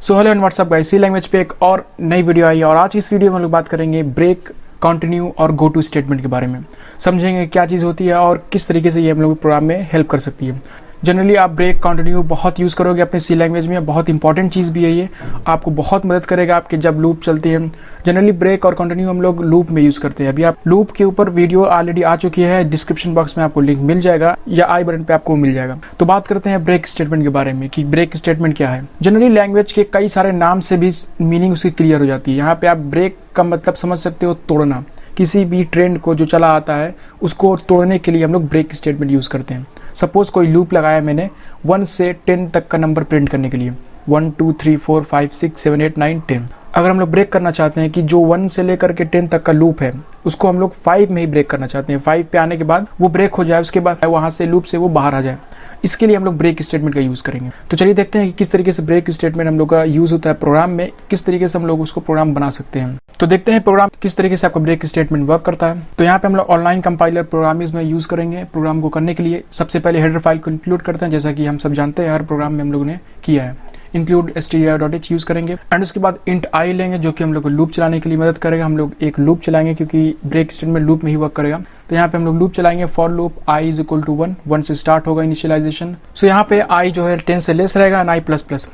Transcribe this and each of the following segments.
So hello and what's up guys, C language पे एक और नई वीडियो आई है और आज इस वीडियो में हम लोग बात करेंगे ब्रेक, कंटिन्यू और गो टू स्टेटमेंट के बारे में। समझेंगे क्या चीज़ होती है और किस तरीके से ये हम लोग प्रोग्राम में हेल्प कर सकती है। जनरली आप ब्रेक, कंटिन्यू बहुत यूज़ करोगे अपने सी लैंग्वेज में, बहुत इंपॉर्टेंट चीज़ भी है ये, आपको बहुत मदद करेगा आपके जब लूप चलती है। जनरली ब्रेक और कंटिन्यू हम लोग लूप में यूज़ करते हैं। अभी आप लूप के ऊपर वीडियो ऑलरेडी आ चुकी है, डिस्क्रिप्शन बॉक्स में आपको लिंक मिल जाएगा या आई बटन पे आपको मिल जाएगा। तो बात करते हैं ब्रेक स्टेटमेंट के बारे में कि ब्रेक स्टेटमेंट क्या है। जनरली लैंग्वेज के कई सारे नाम से भी मीनिंग उसकी क्लियर हो जाती है। यहाँ पे आप ब्रेक का मतलब समझ सकते हो तोड़ना, किसी भी ट्रेंड को जो चला आता है उसको तोड़ने के लिए हम लोग ब्रेक स्टेटमेंट यूज़ करते हैं। सपोज कोई लूप लगाया मैंने 1 से 10 तक का नंबर प्रिंट करने के लिए, 1 2 3 4 5 6 7 8 9 10। अगर हम लोग ब्रेक करना चाहते हैं कि जो 1 से लेकर के 10 तक का लूप है उसको हम लोग 5 में ही ब्रेक करना चाहते हैं, 5 पे आने के बाद वो ब्रेक हो जाए, उसके बाद वहाँ से लूप से वो बाहर आ जाए, इसके लिए हम लोग ब्रेक स्टेटमेंट का यूज़ करेंगे। तो चलिए देखते हैं कि किस तरीके से ब्रेक स्टेटमेंट हम लोग का यूज़ होता है प्रोग्राम में, किस तरीके से हम लोग उसको प्रोग्राम बना सकते हैं। तो देखते हैं प्रोग्राम किस तरीके से आपका ब्रेक स्टेटमेंट वर्क करता है। तो यहाँ पे हम लोग ऑनलाइन कंपाइलर प्रोग्रामिंग में यूज़ करेंगे। प्रोग्राम को करने के लिए सबसे पहले हेडर फाइल को इंक्लूड करते हैं, जैसा कि हम सब जानते हैं हर प्रोग्राम में हम लोगों ने किया है। इंक्लूड stdio.h यूज़ करेंगे एंड उसके बाद इंट आई लेंगे जो कि हम लोग को लूप चलाने के लिए मदद करेगा। हम लोग एक लूप चलाएंगे क्योंकि ब्रेक स्टेटमेंट लूप में ही वर्क करेगा। तो यहाँ पे हम लोग लूप चलाएंगे for loop i is equal to 1 से स्टार्ट होगा इनिशियलाइजेशन। सो यहाँ पे i जो है 10 से लेस रहेगा एंड i प्लस प्लस।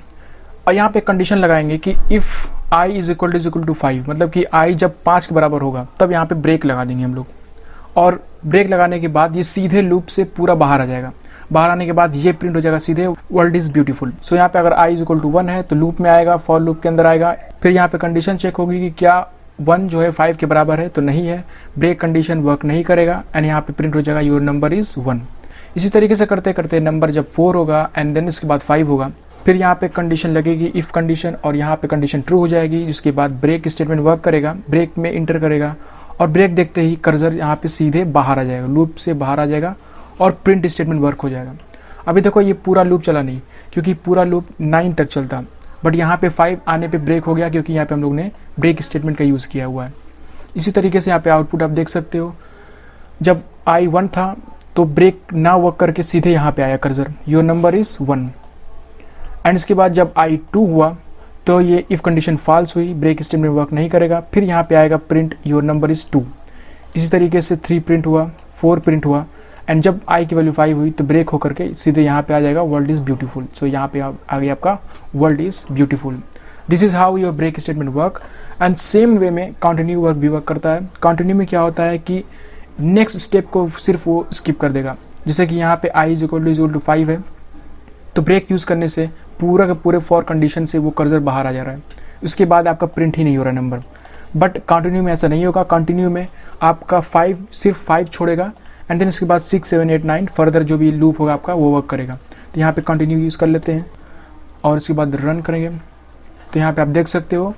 और यहाँ पे कंडीशन लगाएंगे कि if i is equal to 5, मतलब कि i जब 5 के बराबर होगा तब यहाँ पे ब्रेक लगा देंगे हम लोग। और ब्रेक लगाने के बाद ये सीधे लूप से पूरा बाहर आ जाएगा। बाहर आने के बाद ये प्रिंट हो जाएगा सीधे वर्ल्ड इज ब्यूटीफुल। सो यहाँ पे अगर i इज इक्वल टू 1 है तो लूप में आएगा, फॉर लूप के अंदर आएगा। फिर यहाँ पे कंडीशन चेक होगी कि क्या 1 जो है 5 के बराबर है, तो नहीं है, ब्रेक कंडीशन वर्क नहीं करेगा एंड यहाँ पे प्रिंट हो जाएगा योर नंबर इज 1। इसी तरीके से करते करते नंबर जब 4 होगा एंड देन इसके बाद 5 होगा, फिर यहाँ पे कंडीशन लगेगी इफ़ कंडीशन और यहाँ पे कंडीशन ट्रू हो जाएगी। जिसके बाद ब्रेक स्टेटमेंट वर्क करेगा, ब्रेक में इंटर करेगा और ब्रेक देखते ही कर्सर यहाँ पे सीधे बाहर आ जाएगा, लूप से बाहर आ जाएगा और प्रिंट स्टेटमेंट वर्क हो जाएगा। अभी देखो ये पूरा लूप चला नहीं क्योंकि पूरा लूप 9 तक चलता, बट यहाँ पे 5 आने पे ब्रेक हो गया क्योंकि यहाँ पे हम लोग ने ब्रेक स्टेटमेंट का यूज़ किया हुआ है। इसी तरीके से यहाँ पे आउटपुट आप देख सकते हो, जब i 1 था तो ब्रेक ना वर्क करके सीधे यहाँ पे आया cursor, your number is 1। And इसके बाद जब i 2 हुआ तो ये इफ़ कंडीशन फॉल्स हुई, ब्रेक स्टेटमेंट वर्क नहीं करेगा, फिर यहाँ पे आएगा प्रिंट योर नंबर इज़ 2। इसी तरीके से 3 प्रिंट हुआ, 4 प्रिंट हुआ एंड जब i की वैल्यू 5 हुई तो ब्रेक होकर के सीधे यहाँ पे आ जाएगा वर्ल्ड इज़ ब्यूटीफुल। सो यहाँ पे आ गया आपका world is beautiful. This is how your break statement work. And same way में कंटिन्यू वर्क भी वर्क करता है। कंटिन्यू में क्या होता है कि नेक्स्ट स्टेप को सिर्फ वो स्किप कर देगा। जैसे कि यहाँ पे i इज इक्वल टू 5 है तो ब्रेक यूज़ करने से पूरा का पूरे फॉर कंडीशन से वो कर्सर बाहर आ जा रहा है, उसके बाद आपका प्रिंट ही नहीं हो रहा नंबर। बट कंटिन्यू में ऐसा नहीं होगा। कंटिन्यू में आपका 5 सिर्फ 5 छोड़ेगा एंड देन इसके बाद 6 7 8 9 फर्दर जो भी लूप होगा आपका वो वर्क करेगा। तो यहाँ पे कंटिन्यू यूज़ कर लेते हैं और इसके बाद रन करेंगे तो यहाँ पे आप देख सकते हो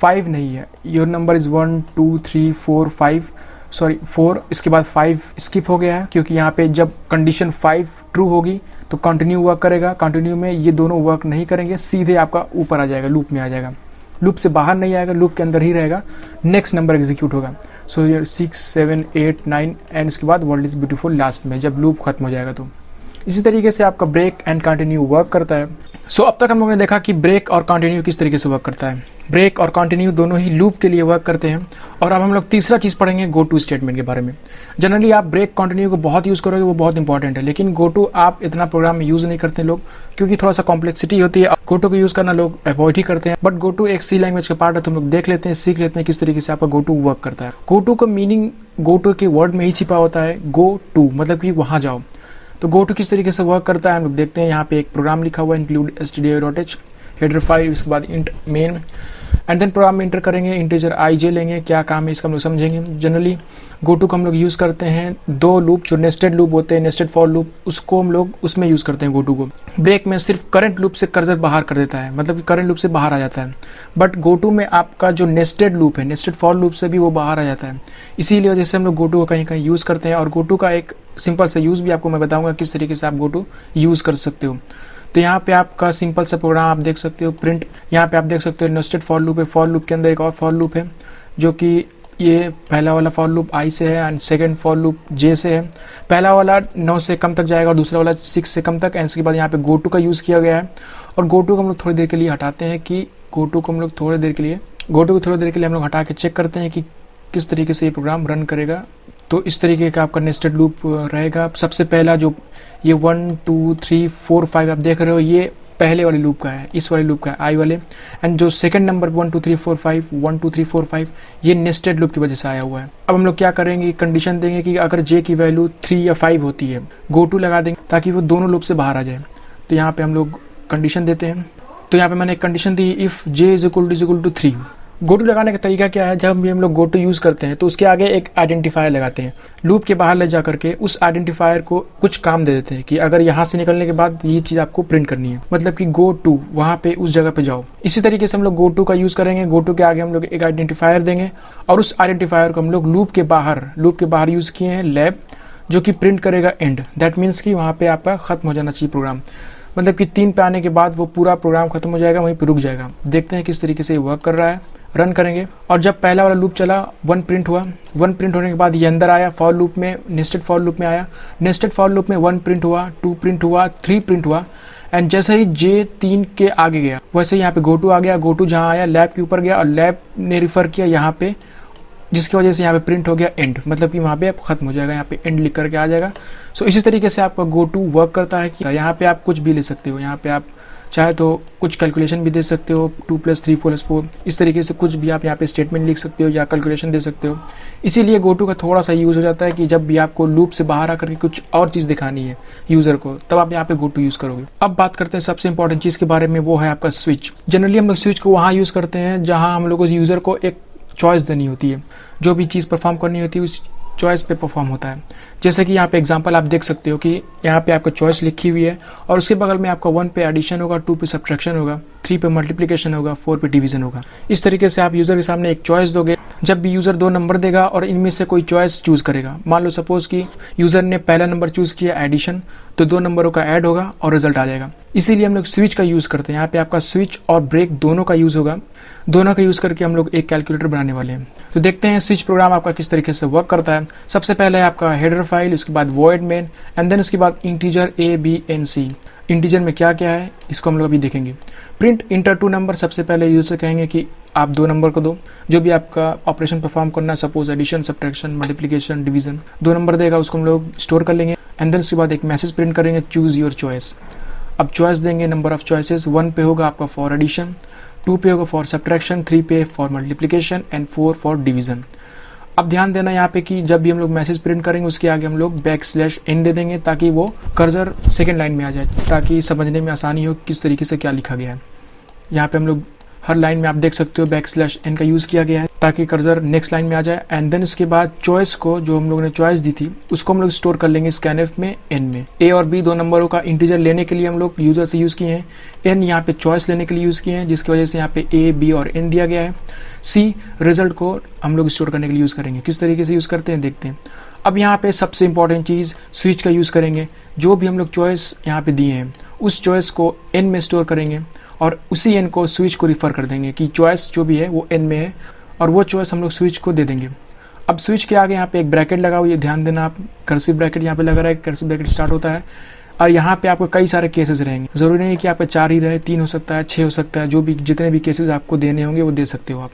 5 नहीं है, योर नंबर इज़ 1 2 3 4 5 सॉरी 4, इसके बाद 5 स्किप हो गया है क्योंकि यहाँ पे जब कंडीशन 5 ट्रू होगी तो कंटिन्यू वर्क करेगा। कंटिन्यू में ये दोनों वर्क नहीं करेंगे, सीधे आपका ऊपर आ जाएगा, लूप में आ जाएगा, लूप से बाहर नहीं आएगा, लूप के अंदर ही रहेगा, नेक्स्ट नंबर एग्जीक्यूट होगा। सो ये 6 7 8 9 एंड इसके बाद वर्ल्ड इज़ ब्यूटीफुल लास्ट में जब लूप खत्म हो जाएगा। तो इसी तरीके से आपका ब्रेक एंड कंटिन्यू वर्क करता है। सो अब तक हम लोगों ने देखा कि ब्रेक और कंटिन्यू किस तरीके से वर्क करता है। ब्रेक और कंटिन्यू दोनों ही लूप के लिए वर्क करते हैं। और अब हम लोग तीसरा चीज़ पढ़ेंगे गो टू स्टेटमेंट के बारे में। जनरली आप ब्रेक कंटिन्यू को बहुत यूज़ करोगे, वो बहुत इंपॉर्टेंट है, लेकिन गो टू आप इतना प्रोग्राम में यूज़ नहीं करते लोग क्योंकि थोड़ा सा कॉम्प्लेक्सिटी होती है। गो टू को यूज़ करना लोग अवॉइड ही करते हैं, बट गो टू एक सी लैंग्वेज का पार्ट है तो हम लोग देख लेते हैं, सीख लेते हैं किस तरीके से आपका गो टू वर्क करता है। गो टू का मीनिंग गो टू के वर्ड में ही छिपा होता है, गो टू मतलब कि वहाँ जाओ। तो गो टू किस तरीके से वर्क करता है हम लोग देखते हैं। यहाँ पे एक प्रोग्राम लिखा हुआ है इंक्लूड stdio.h, हेडर फाइल, इसके बाद int main and then program में इंटर करेंगे, इंटीजर i लेंगे। क्या काम है इसका हम लोग समझेंगे। जनरली गो टू को हम लोग यूज़ करते हैं 2 लूप जो नेस्टेड लूप होते हैं, नेस्टेड फॉर लूप, उसको हम लोग उसमें यूज़ करते हैं गो टू को। ब्रेक में सिर्फ करंट लूप से कर्सर बाहर कर देता है, मतलब कि करंट लूप से बाहर आ जाता है, बट गो टू में आपका जो नेस्टेड लूप है, नेस्टेड फॉर लूप से भी वो बाहर आ जाता है। इसीलिए वजह से हम लोग गो टू को कहीं कहीं यूज़ करते हैं। और गो टू का एक सिंपल सा यूज़ भी आपको मैं बताऊँगा किस तरीके से आप गो टू यूज़ कर सकते हो। तो यहाँ पे आपका सिंपल सा प्रोग्राम आप देख सकते हो, प्रिंट, यहाँ पे आप देख सकते हो नेस्टेड फॉर लूप है, फॉर लूप के अंदर एक और फॉर लूप है जो कि ये पहला वाला फॉर लूप i से है and second for loop j से है। पहला वाला 9 से कम तक जाएगा और दूसरा वाला 6 से कम तक एंड इसके बाद यहाँ पे गो टू का यूज़ किया गया है। और गो टू को हम लोग थोड़ी देर के लिए हटाते हैं कि गो टू को थोड़ी देर के लिए हम लोग हटा के चेक करते हैं कि किस तरीके से ये प्रोग्राम रन करेगा। तो इस तरीके का आपका नेस्टेड लूप रहेगा। सबसे पहला जो ये 1 2 3 4 5 आप देख रहे हो, ये पहले वाले लूप का है, इस वाले लूप का है आई वाले। एंड जो सेकंड नंबर 1 2 3 4 5 1 2 3 4 5 ये नेस्टेड लूप की वजह से आया हुआ है। अब हम लोग क्या करेंगे, कंडीशन देंगे कि अगर जे की वैल्यू 3 या 5 होती है, गो टू लगा देंगे ताकि वो दोनों लूप से बाहर आ जाए। तो यहाँ पे हम लोग कंडीशन देते हैं। तो यहाँ पे मैंने एक कंडीशन दी, if J is equal to 3। Go to लगाने का तरीका क्या है, जब भी हम लोग गो टू यूज़ करते हैं तो उसके आगे एक आइडेंटिफायर लगाते हैं, लूप के बाहर ले जा करके उस आइडेंटिफायर को कुछ काम दे देते हैं कि अगर यहाँ से निकलने के बाद ये चीज़ आपको प्रिंट करनी है, मतलब कि गो टू वहाँ पे उस जगह पे जाओ। इसी तरीके से हम लोग गो टू का यूज़ करेंगे। गो टू के आगे हम लोग एक आइडेंटिफायर देंगे और उस आइडेंटिफायर को हम लोग लूप के बाहर यूज़ किए हैं लैब, जो कि प्रिंट करेगा एंड। दैट मीन्स कि वहाँ पे आपका खत्म हो जाना चाहिए प्रोग्राम, मतलब कि 3 पे आने के बाद वो पूरा प्रोग्राम खत्म हो जाएगा, वहीं पे रुक जाएगा। देखते हैं किस तरीके से ये वर्क कर रहा है। रन करेंगे और जब पहला वाला लूप चला 1 प्रिंट हुआ। 1 प्रिंट होने के बाद ये अंदर आया, फॉर लूप में, नेस्टेड फॉर लूप में आया। नेस्टेड फॉर लूप में 1 प्रिंट हुआ, 2 प्रिंट हुआ, 3 प्रिंट हुआ। एंड जैसे ही जे 3 के आगे गया वैसे ही यहाँ पे गो टू आ गया। गो टू जहाँ आया लैब के ऊपर गया और लैब ने रिफर किया यहाँ पे, जिसकी वजह से यहाँ पे प्रिंट हो गया एंड, मतलब कि वहाँ पे आप खत्म हो जाएगा, यहाँ पे एंड लिख करके आ जाएगा। सो इसी तरीके से आपका गो टू वर्क करता है कि यहाँ पे आप कुछ भी ले सकते हो। यहाँ पे आप चाहे तो कुछ कैलकुलेशन भी दे सकते हो, 2 + 3 + 4 इस तरीके से कुछ भी आप यहाँ पे स्टेटमेंट लिख सकते हो या कैलकुलेशन दे सकते हो। इसीलिए गो टू का थोड़ा सा यूज़ हो जाता है कि जब भी आपको लूप से बाहर आकर के कुछ और चीज़ दिखानी है यूज़र को, तब आप यहाँ पे गो टू यूज़ करोगे। अब बात करते हैं सबसे इंपॉर्टेंट चीज़ के बारे में, वो है आपका स्विच। जनरली हम लोग स्विच को वहाँ यूज़ करते हैं जहाँ हम लोग उस यूज़र को एक चॉइस देनी होती है, जो भी चीज़ परफॉर्म करनी होती है उस चॉइस पे परफॉर्म होता है। जैसे कि यहाँ पे एग्जांपल आप देख सकते हो कि यहाँ पे आपका चॉइस लिखी हुई है और उसके बगल में आपका 1 पे एडिशन होगा, 2 पे सब्ट्रैक्शन होगा, 3 पे मल्टीप्लिकेशन होगा, 4 पे डिवीजन होगा। इस तरीके से आप यूज़र के सामने एक चॉइस दोगे। जब भी यूज़र 2 नंबर देगा और इनमें से कोई चॉइस चूज़ करेगा, मान लो सपोज कि यूज़र ने पहला नंबर चूज़ किया एडिशन, तो 2 नंबरों का ऐड होगा और रिजल्ट आ जाएगा। इसीलिए हम लोग स्विच का यूज़ करते हैं। यहाँ पे आपका स्विच और ब्रेक दोनों का यूज़ होगा। दोनों का यूज़ करके हम लोग एक कैलकुलेटर बनाने वाले हैं। तो देखते हैं स्विच प्रोग्राम आपका किस तरीके से वर्क करता है। सबसे पहले आपका हेडर फाइल, उसके बाद वॉइड मेन एंड देन उसके बाद इंटीजर A-B-N-C। इंटीजर में क्या क्या है इसको हम लोग अभी देखेंगे। प्रिंट इंटर 2 नंबर, सबसे पहले यूज़र से कहेंगे कि आप 2 नंबर को दो, जो भी आपका ऑपरेशन परफॉर्म करना है, suppose addition, subtraction, multiplication, division, 2 number देगा, उसको हम लोग स्टोर कर लेंगे। एंड देन उसके बाद एक मैसेज प्रिंट करेंगे, चूज़ योर चॉइस। अब चॉइस देंगे, नंबर ऑफ चॉइसेस, 1 पे होगा आपका फॉर एडिशन, 2 पे होगा फॉर सब्ट्रैक्शन, 3 पे for multiplication and 4 for division. अब ध्यान देना यहाँ पे कि जब भी हम लोग मैसेज प्रिंट करेंगे उसके आगे हम लोग \n दे देंगे ताकि वो कर्सर सेकंड लाइन में आ जाए, ताकि समझने में आसानी हो किस तरीके से क्या लिखा गया है। यहाँ पे हम लोग हर लाइन में आप देख सकते हो \n का यूज़ किया गया है ताकि कर्सर नेक्स्ट लाइन में आ जाए। एंड देन उसके बाद चॉइस को, जो हम लोग ने चॉइस दी थी, उसको हम लोग स्टोर कर लेंगे scanf में n में। a और b 2 नंबरों का इंटीजर लेने के लिए हम लोग यूज़र से यूज़ किए हैं, n यहाँ पे चॉइस लेने के लिए यूज़ किए हैं, जिसकी वजह से यहाँ पे a, b और n दिया गया है। c रिजल्ट को हम लोग स्टोर करने के लिए यूज़ करेंगे। किस तरीके से यूज़ करते हैं देखते हैं। अब यहाँ पे सबसे इंपॉर्टेंट चीज़ स्विच का यूज़ करेंगे। जो भी हम लोग चॉइस यहाँ पे दिए हैं उस चॉइस को n में स्टोर करेंगे और उसी n को स्विच को रिफ़र कर देंगे कि चॉइस जो भी है वो n में है और वो चॉइस हम लोग स्विच को दे देंगे। अब स्विच के आगे यहाँ पे एक ब्रैकेट लगा हुआ है, ध्यान देना आप, कर्सिव ब्रैकेट यहाँ पे लगा रहा है, कर्सिव ब्रैकेट स्टार्ट होता है और यहाँ पे आपको कई सारे केसेस रहेंगे। ज़रूरी नहीं है कि आपका 4 ही रहे, 3 हो सकता है, 6 हो सकता है, जो भी जितने भी केसेस आपको देने होंगे वो दे सकते हो आप।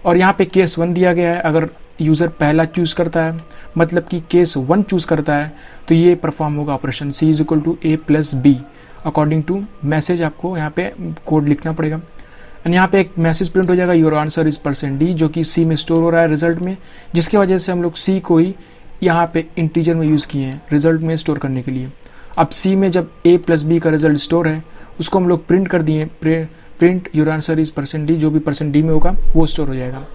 और यहाँ पे केस 1 दिया गया है, अगर यूज़र पहला चूज़ करता है, मतलब कि केस 1 चूज़ करता है, तो ये परफॉर्म होगा operation C = A + B according to message. आपको यहाँ पे कोड लिखना पड़ेगा एंड यहाँ पे एक मैसेज प्रिंट हो जाएगा, योर आंसर इज %D, जो कि C में स्टोर हो रहा है रिजल्ट में, जिसकी वजह से हम लोग C को ही यहाँ पे इंटीजर में यूज़ किए हैं रिजल्ट में स्टोर करने के लिए। अब C में जब A + B का रिजल्ट स्टोर है उसको हम लोग प्रिंट कर दिए, print your answer is %D, जो भी %D में होगा वो स्टोर हो जाएगा।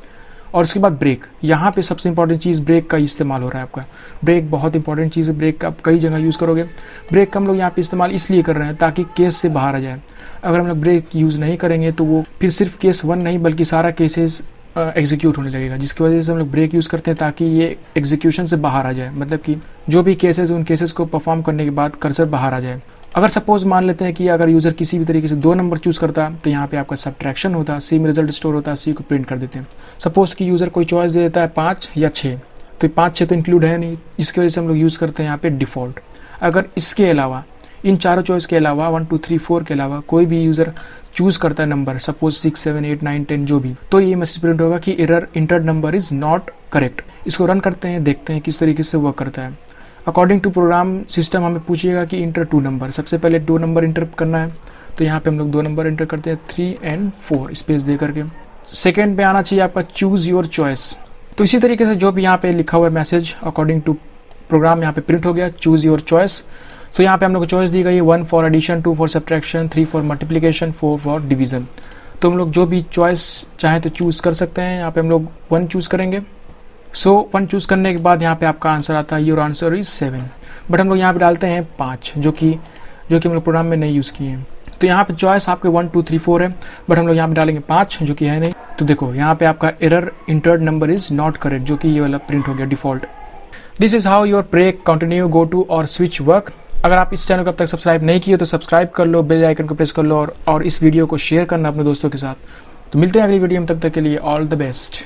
और उसके बाद ब्रेक, यहाँ पे सबसे इंपॉर्टेंट चीज़ ब्रेक का इस्तेमाल हो रहा है आपका। ब्रेक बहुत इंपॉर्टेंट चीज़ है, ब्रेक का आप कई जगह यूज़ करोगे। ब्रेक का हम लोग यहाँ पे इस्तेमाल इसलिए कर रहे हैं ताकि केस से बाहर आ जाए। अगर हम लोग ब्रेक यूज़ नहीं करेंगे तो वो फिर सिर्फ केस 1 नहीं बल्कि सारा केसेस एग्जीक्यूट होने लगेगा, जिसकी वजह से हम लोग ब्रेक यूज़ करते हैं ताकि ये एग्जीक्यूशन से बाहर आ जाए, मतलब कि जो भी केसेस उन केसेस को परफॉर्म करने के बाद कर्सर बाहर आ जाए। अगर सपोज मान लेते हैं कि अगर यूज़र किसी भी तरीके से 2 नंबर चूज़ करता तो यहाँ पे आपका सब्ट्रैक्शन होता, C में रिजल्ट स्टोर होता, C को प्रिंट कर देते हैं। सपोज कि यूज़र कोई चॉइस दे देता है 5 या 6, तो 5 6 तो इंक्लूड है नहीं, इसकी वजह से हम लोग यूज़ करते हैं यहाँ पे डिफ़ॉल्ट। अगर इसके अलावा इन चारों चॉइस के अलावा 1 2 3 4 के अलावा कोई भी यूज़र चूज़ करता है नंबर, सपोज 6 7 8 9 10 जो भी, तो ये मैसेज प्रिंट होगा कि error entered number is not correct. इसको रन करते हैं, देखते हैं किस तरीके से वर्क करता है। अकॉर्डिंग टू प्रोग्राम सिस्टम हमें पूछिएगा कि इंटर 2 नंबर, सबसे पहले 2 नंबर इंटर करना है, तो यहाँ पे हम लोग 2 नंबर इंटर करते हैं 3 और 4 स्पेस दे करके। सेकेंड पे आना चाहिए आपका चूज़ योर चॉइस। तो इसी तरीके से जो भी यहाँ पे लिखा हुआ है मैसेज अकॉर्डिंग टू प्रोग्राम यहाँ पे प्रिंट हो गया, चूज़ योर चॉइस। तो यहाँ पे हम लोग को चॉइस दी गई है 1 for addition, 2 for subtraction, 3 for multiplication, 4 for division. तो हम लोग जो भी चॉइस चाहें तो चूज़ कर सकते हैं। यहाँ पे हम लोग 1 चूज़ करेंगे। सो 1 चूज़ करने के बाद यहाँ पे आपका आंसर आता है योर आंसर इज 7, बट हम लोग यहाँ पे डालते हैं 5 जो कि हम लोग प्रोग्राम में नहीं यूज़ किए हैं। तो यहाँ पे चॉइस आपके 1 2 3 4 है, बट हम लोग यहाँ पे डालेंगे 5 जो कि है नहीं। तो देखो यहाँ पे आपका error entered number is not correct, जो कि ये वाला प्रिंट हो गया default. This is how your break, continue, go to और स्विच वर्क। अगर आप इस चैनल को अब तक सब्सक्राइब नहीं किए तो सब्सक्राइब कर लो, बेल आइकन को प्रेस कर लो और इस वीडियो को शेयर करना अपने दोस्तों के साथ। तो मिलते हैं अगली वीडियो में, तब तक के लिए ऑल द बेस्ट।